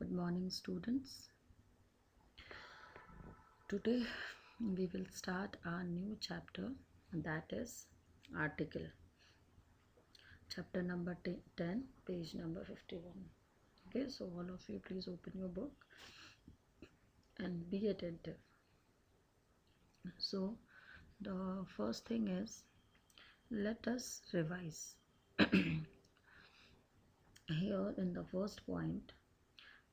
Good morning, students. Today we will start our new chapter, that is article. Chapter number 10, page number 51. Okay, so all of you please open your book and be attentive. So, the first thing is, let us revise. Here in the first point,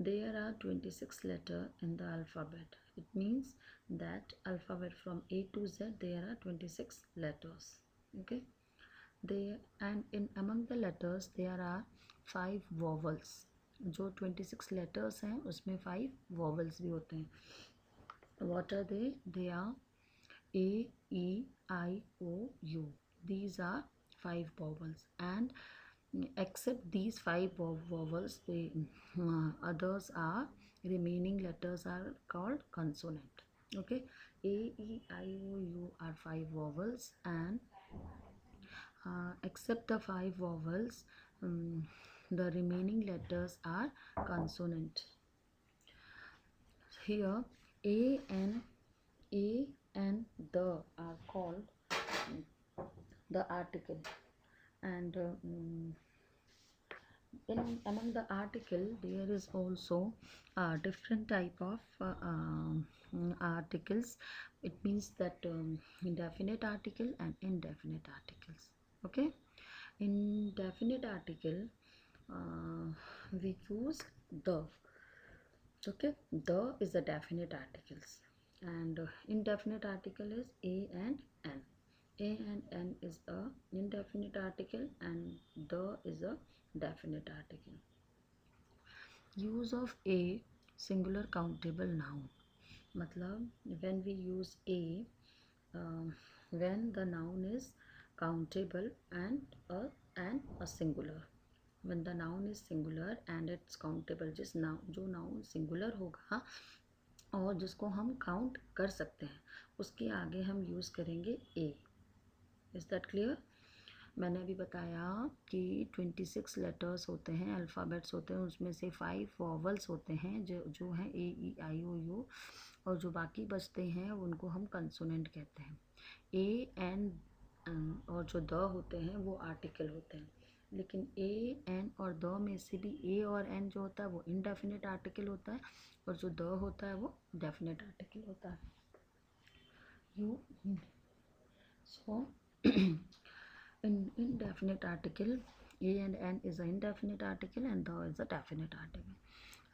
there are 26 letters in the alphabet. It means that alphabet from A to Z there are 26 letters. Okay. And in among the letters there are 5 vowels. जो 26 letters हैं उसमें 5 vowels भी होते हैं. What are they? They are A, E, I, O, U. These are 5 vowels, and except these 5 vowels, the others are remaining letters are called consonant. Okay, A, E, I, O, U are 5 vowels, and except the 5 vowels, the remaining letters are consonant. Here A and the are called the article, and in among the article there is also different type of articles. It means that definite article and indefinite articles. Okay, in definite article we use the. Okay, the is the definite articles, and indefinite article is A and N. A and N is a indefinite article, and the is a definite article. Use of A singular countable noun. मतलब when we use A, when the noun is countable and a singular. When the noun is singular and it's countable, जो noun singular होगा और जिसको हम count कर सकते हैं उसके आगे हम यूज़ करेंगे ए. Is that clear? मैंने अभी बताया कि 26 लेटर्स होते हैं, अल्फ़ाबेट्स होते हैं, उसमें से 5 वॉवल्स होते हैं जो हैं ए, ई, आई, ओ, यू, और जो बाकी बचते हैं उनको हम कंसोनेंट कहते हैं. ए एन और जो द होते हैं वो आर्टिकल होते हैं. लेकिन ए, एन और द में से भी ए और एन जो होता है वो इनडेफिनेट आर्टिकल होता है, और जो द होता है वो डेफिनेट आर्टिकल होता है. You so in indefinite article, A and N is an indefinite article and the is a definite article.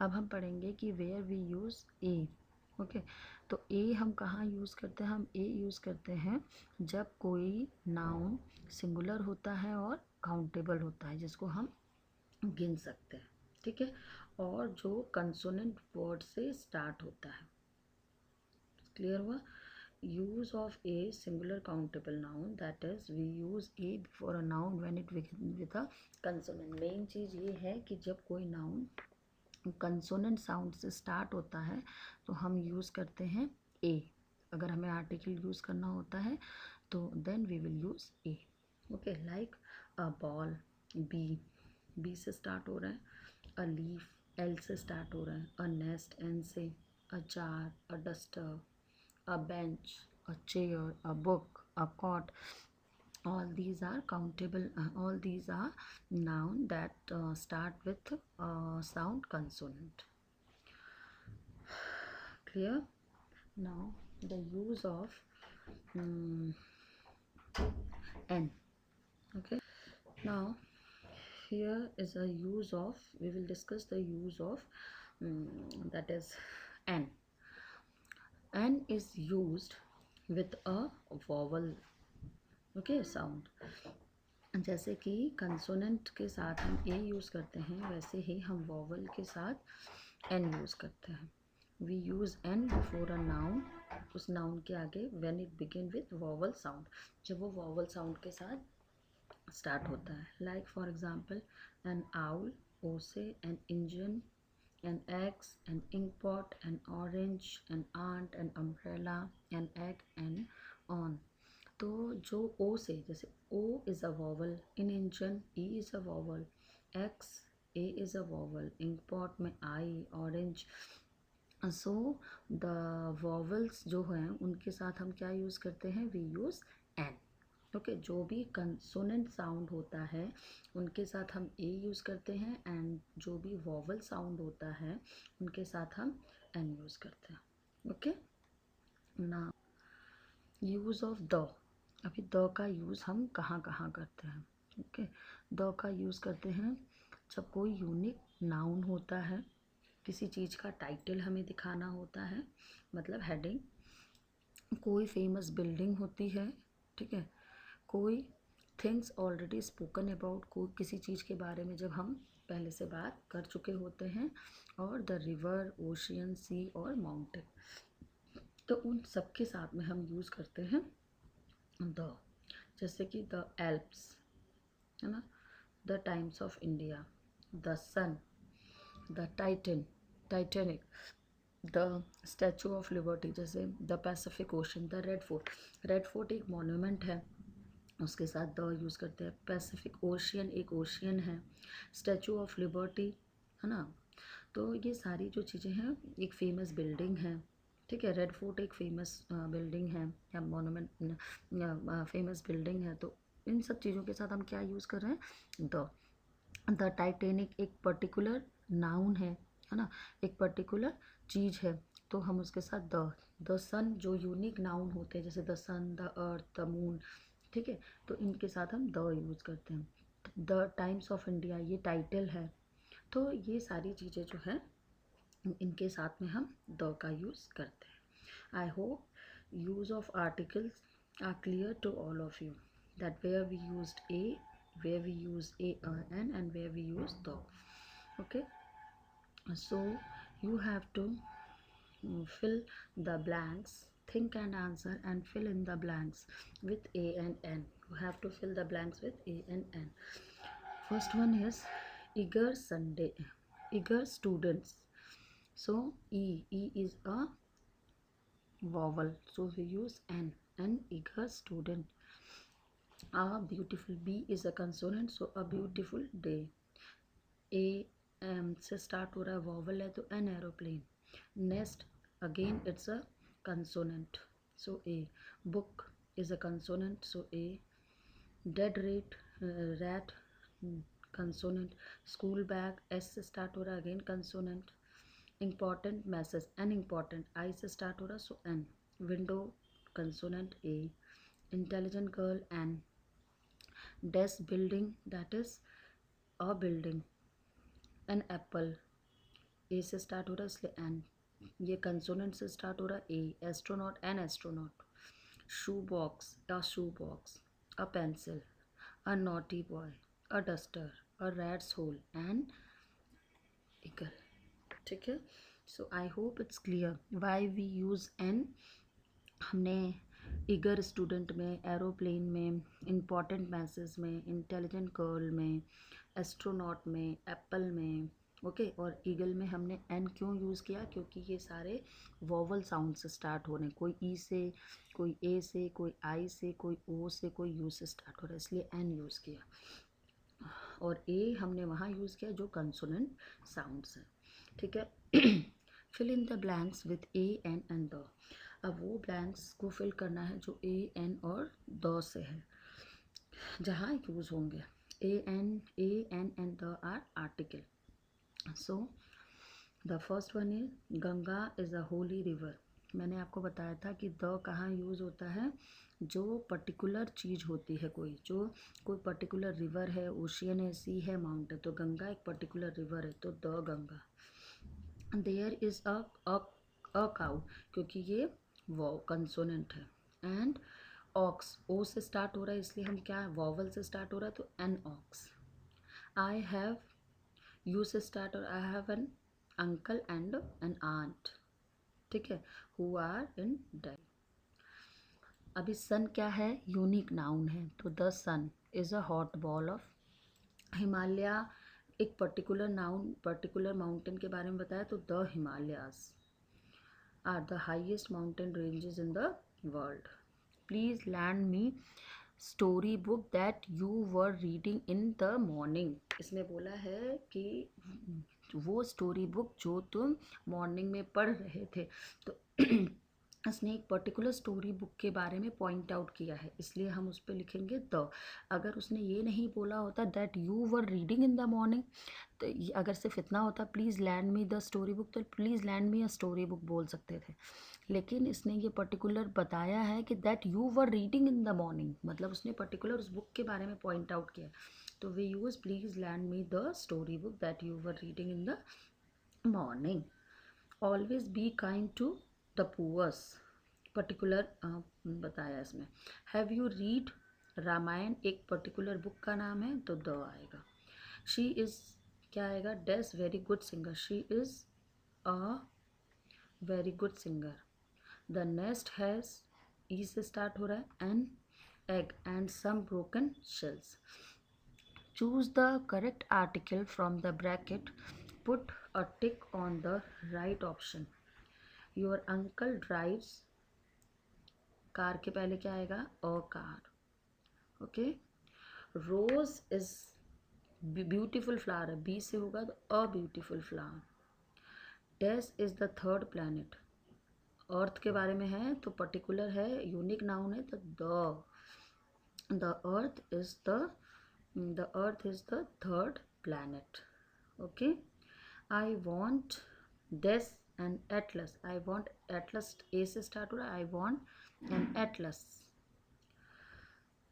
अब हम पढ़ेंगे कि where we use A. Okay, तो A हम कहाँ यूज़ करते हैं? हम A यूज़ करते हैं जब कोई नाउन सिंगुलर होता है और काउंटेबल होता है, जिसको हम गिन सकते हैं. ठीक है, और जो कंसोनेंट वर्ड से स्टार्ट होता है. क्लियर हुआ? Use of a singular countable noun, that is we use a before a noun when it begins with a consonant. Main चीज़ ये है कि जब कोई नाउन कंसोनेंट साउंड से स्टार्ट होता है तो हम यूज़ करते हैं a. अगर हमें आर्टिकल यूज़ करना होता है तो then we will use a. Okay, like a ball, B से स्टार्ट हो रहा है. अ लीफ, एल से स्टार्ट हो रहा है. अ नेस्ट, एन से. A jar, a duster, a bench, a chair, a book, a cot. All these are countable. All these are noun that start with sound consonant. Clear? Now the use of N. Okay. Now here is a use of. We will discuss the use of that is N. N is used with a vowel. Okay, sound. जैसे कि consonant के साथ हम ए use करते हैं, वैसे ही हम vowel के साथ एन यूज़ करते हैं. We use an before a noun. उस नाउन के आगे when it begin with vowel sound, जब वो वॉवल साउंड के साथ स्टार्ट होता है. Like for example, an owl, O से. An engine, an axe, an ink pot, an orange, an aunt, an umbrella, an egg, and on. तो जो O से, जैसे O is a vowel in engine, E is a vowel, axe A is a vowel, ink pot में I, orange. So the vowels जो हैं उनके साथ हम क्या यूज़ करते हैं, वी यूज़ एन। ओके, जो भी कंसोनेंट साउंड होता है उनके साथ हम ए यूज़ करते हैं, एंड जो भी वॉवल साउंड होता है उनके साथ हम एन यूज़ करते हैं। ओके, ना यूज़ ऑफ द, अभी द का यूज़ हम कहाँ कहाँ करते हैं। ओके, द का यूज़ करते हैं जब कोई यूनिक नाउन होता है, किसी चीज़ का टाइटल हमें दिखाना होता है, मतलब हेडिंग, कोई फेमस बिल्डिंग होती है, ठीक है, कोई थिंग्स ऑलरेडी स्पोकन अबाउट, कोई किसी चीज़ के बारे में जब हम पहले से बात कर चुके होते हैं, और द रिवर, ओशियन, सी और माउंटेन, तो उन सब के साथ में हम यूज़ करते हैं द। जैसे कि द एल्प्स, है ना, the Times of India, the sun, the Titanic, the Statue of Liberty, जैसे the Pacific Ocean, the Red Fort. Red Fort एक मॉन्यूमेंट है, उसके साथ द यूज़ करते हैं। पैसिफिक ओशियन एक ओशियन है। स्टैचू ऑफ लिबर्टी, है ना, तो ये सारी जो चीज़ें हैं, एक फेमस बिल्डिंग है, ठीक है, रेड फोर्ट एक फेमस बिल्डिंग है या मॉन्यूमेंट, फेमस बिल्डिंग है, तो इन सब चीज़ों के साथ हम क्या यूज़ कर रहे हैं, द टाइटेनिक एक पर्टिकुलर नाउन है ना, एक पर्टिकुलर चीज़ है, तो हम उसके साथ द सन जो यूनिक नाउन होते हैं, जैसे the sun, the earth, the moon, ठीक है, तो इनके साथ हम द यूज़ करते हैं। द टाइम्स ऑफ इंडिया ये टाइटल है, तो ये सारी चीज़ें जो है इनके साथ में हम द का यूज़ करते हैं। I hope use of articles are clear to all of you, that where we used a, where we use a n, and where we use the. Okay, so you have to fill the blanks, think and answer and fill in the blanks with a and n. You have to fill the blanks with a and n. First one is eager Sunday, eager students. So e is a vowel, so we use n, eager student. A beautiful, B is a consonant, so a beautiful day. A से start हो रहा है, vowel है, तो an aeroplane. Nest again it's a consonant, so a. Book is a consonant, so a. Dead rate, rat, consonant. School bag, S से start हो रहा है, again consonant. Important message, an important, I से start हो रहा है, so an. Window consonant, a. Intelligent girl, an. Desk building, that is a building. An apple, A से start हो रहा है इसलिए एन, ये कंसोनेंट से स्टार्ट हो रहा है, a. Astronaut, an astronaut. Shoe box, a shoe box. A pencil, a naughty boy. A duster, a rat's hole, an eagle. ठीक है, so I hope it's clear why we use an. हमने eager student में, aeroplane में, important message में, intelligent girl में, astronaut में, apple में, okay, और ईगल में हमने एन क्यों यूज़ किया, क्योंकि ये सारे वॉवल साउंड से स्टार्ट हो रहे हैं, कोई ई से, कोई ए से, कोई आई से, कोई ओ से, कोई यू से स्टार्ट हो रहा है, इसलिए एन यूज़ किया। और ए हमने वहाँ यूज़ किया जो कंसोनेंट साउंड्स हैं, ठीक है। Fill in the blanks with a an and the. अब वो ब्लैंक्स को फिल करना है जो ए एन और द से है, जहाँ यूज़ होंगे। A an and the are article. So the first one is Ganga is a holy river. मैंने आपको बताया था कि द कहाँ यूज़ होता है, जो पर्टिकुलर चीज़ होती है, कोई पर्टिकुलर रिवर है, ओशियन है, सी है, माउंटेन, तो गंगा एक पर्टिकुलर रिवर है, तो the Ganga. There is a cow, क्योंकि ये वो कंसोनेंट है। एंड ऑक्स, ओ से स्टार्ट हो रहा है, इसलिए हम क्या, वॉवल से स्टार्ट हो रहा है, तो an ox. I have, U से स्टार्ट, और I have an uncle and an aunt, ठीक है, हु आर इन डेथ। अभी सन क्या है, यूनिक नाउन है, तो the sun is a hot ball of Himalaya. एक पर्टिकुलर नाउन, पर्टिकुलर माउंटेन के बारे में बताया, तो the Himalayas are the highest mountain ranges in the world. Please lend me story book that you were reading in the morning. इसमें बोला है कि वो स्टोरी बुक जो तुम मॉर्निंग में पढ़ रहे थे। तो उसने एक पर्टिकुलर स्टोरी बुक के बारे में पॉइंट आउट किया है, इसलिए हम उस पर लिखेंगे द। अगर उसने ये नहीं बोला होता that you were reading in the morning, तो अगर सिर्फ इतना होता please lend me the story book, तो please lend me a story book बोल सकते थे। लेकिन इसने ये पर्टिकुलर बताया है कि that you were reading in the morning, मतलब उसने पर्टिकुलर उस बुक के बारे में पॉइंट आउट किया। तो we use please lend me the story book that you were reading in the morning. Always be kind to the poors, particular बताया इसमें। हैव यू रीड रामायण, एक पर्टिकुलर बुक का नाम है तो द आएगा। शी इज़, क्या आएगा, dash very good singer, she is a very good singer. The nest has, E से स्टार्ट हो रहा है, an egg and some broken shells. Choose the correct article from the bracket, put a tick on the right option. Your uncle drives, car के पहले क्या आएगा, a car. Okay. Rose is beautiful flower है, B से होगा तो a beautiful flower. Dash is the third planet, अर्थ के बारे में है तो पर्टिकुलर है, यूनिक नाउन है तो the earth is the third planet. Okay. I want this and atlas, I want atlas, A से स्टार्ट हो रहा है, I want an atlas.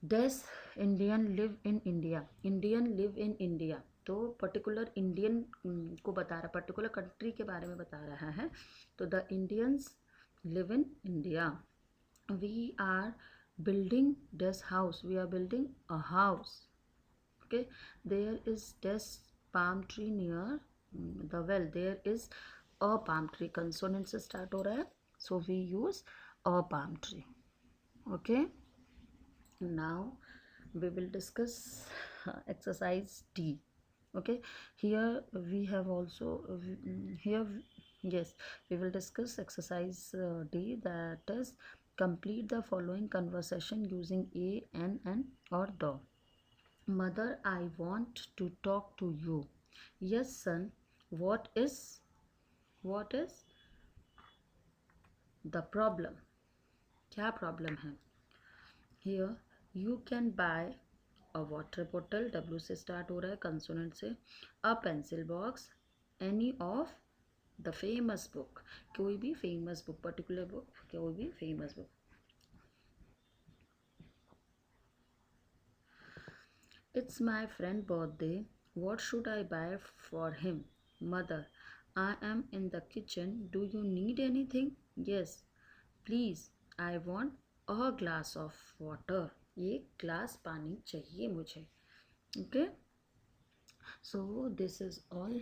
This Indian live in India, Indian live in India, तो particular Indian को बता रहा, particular country के बारे में बता रहा है, तो the Indians live in India. We are building this house, we are building a house. Okay. There is this palm tree near the well, there is a palm tree, consonant से start हो रहा है, so we use a palm tree. Okay. Now we will discuss exercise D. Okay. Here we have also here, yes, we will discuss exercise D, that is complete the following conversation using a, an or the. Mother, I want to talk to you. Yes son, what is the problem, क्या problem है। Here you can buy a water bottle, W से start हो रहा है, consonant से, a pencil box, any of the famous book, कोई भी famous book, particular book, कोई भी famous book. It's my friend birthday, what should I buy for him? Mother, I am in the kitchen, do you need anything? Yes, please, I want a glass of water, एक glass पानी चाहिए मुझे। Okay, so this is all